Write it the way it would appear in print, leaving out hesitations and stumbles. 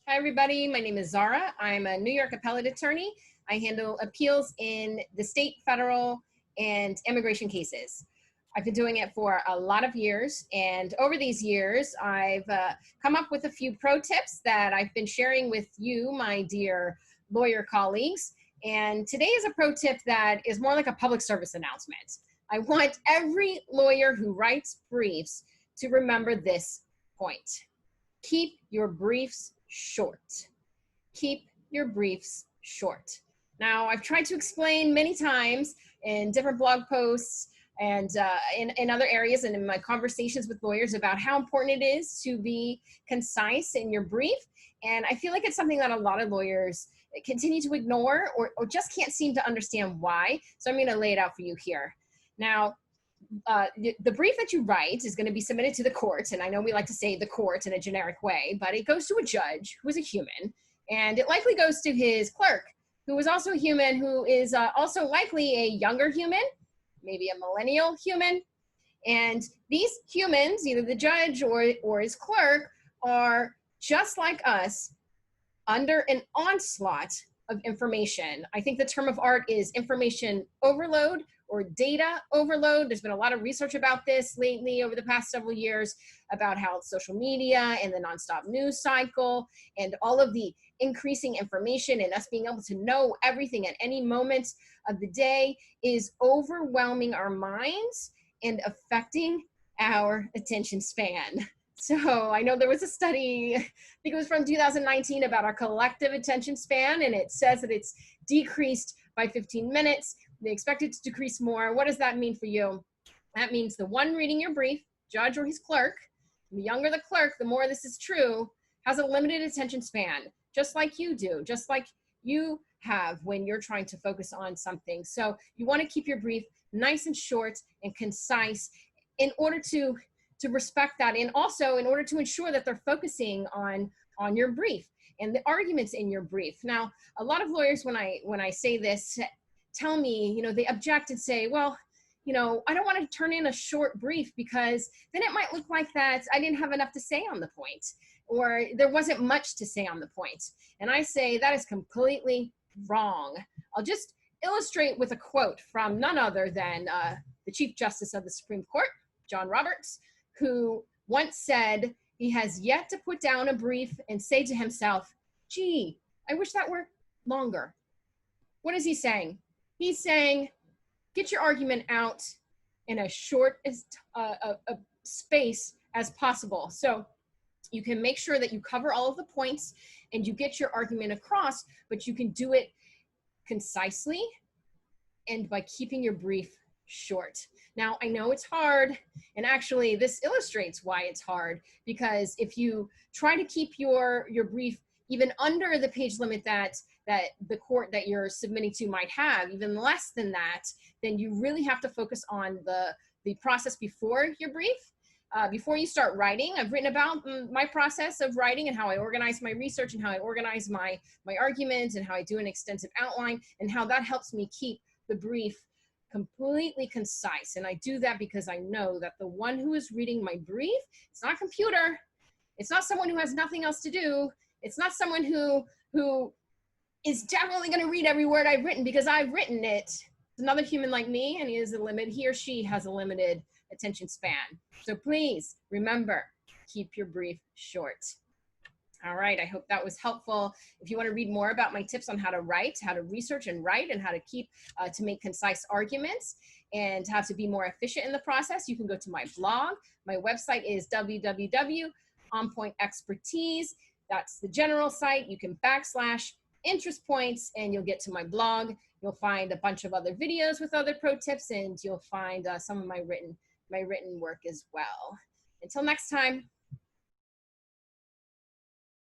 Hi, everybody. My name is Zara. I'm a New York appellate attorney. I handle appeals in the state, federal, and immigration cases. I've been doing it for a lot of years, and over these years, I've come up with a few pro tips that I've been sharing with you, my dear lawyer colleagues. And today is a pro tip that is more like a public service announcement. I want every lawyer who writes briefs to remember this point. Keep your briefs short. Keep your briefs short. Now, I've tried to explain many times in different blog posts and in other areas and in my conversations with lawyers about how important it is to be concise in your brief. And I feel like it's something that a lot of lawyers continue to ignore or just can't seem to understand why. So I'm going to lay it out for you here. Now, the brief that you write is going to be submitted to the court, and I know we like to say the court in a generic way, but it goes to a judge who is a human, and it likely goes to his clerk, who is also a human, who is also likely a younger human, maybe a millennial human. And these humans, either the judge or his clerk, are just like us under an onslaught of information. I think the term of art is information overload or data overload. There's been a lot of research about this lately over the past several years about how social media and the nonstop news cycle and all of the increasing information and us being able to know everything at any moment of the day is overwhelming our minds and affecting our attention span. So I know there was a study, I think it was from 2019, about our collective attention span, and it says that it's decreased by 15 minutes. They expect it to decrease more. What does that mean for you? That means the one reading your brief, judge or his clerk, the younger the clerk, the more this is true, has a limited attention span, just like you do, just like you have when you're trying to focus on something. So you want to keep your brief nice and short and concise in order to respect that, and also in order to ensure that they're focusing on your brief and the arguments in your brief. Now, a lot of lawyers, when I say this, tell me, they object and say, well, I don't want to turn in a short brief because then it might look like that I didn't have enough to say on the point, or there wasn't much to say on the point. And I say that is completely wrong. I'll just illustrate with a quote from none other than the Chief Justice of the Supreme Court, John Roberts, who once said he has yet to put down a brief and say to himself, gee, I wish that were longer. What is he saying? He's saying, get your argument out in a short space as possible. So you can make sure that you cover all of the points and you get your argument across, but you can do it concisely and by keeping your brief short. Now, I know it's hard, and actually this illustrates why it's hard, because if you try to keep your brief even under the page limit that the court that you're submitting to might have, even less than that, then you really have to focus on the process before your brief. Before you start writing, I've written about my process of writing and how I organize my research and how I organize my arguments and how I do an extensive outline and how that helps me keep the brief completely concise. And I do that because I know that the one who is reading my brief, it's not a computer, it's not someone who has nothing else to do, it's not someone who is definitely going to read every word I've written because I've written it. It's another human like me, and he or she has a limited attention span. So please remember, keep your brief short. All right, I hope that was helpful. If you want to read more about my tips on how to write, how to research and write, and how to to make concise arguments and how to be more efficient in the process, you can go to my blog. My website is www.onpointexpertise. That's the general site. You can /interest points and you'll get to my blog. You'll find a bunch of other videos with other pro tips, and you'll find some of my written work as well. Until next time.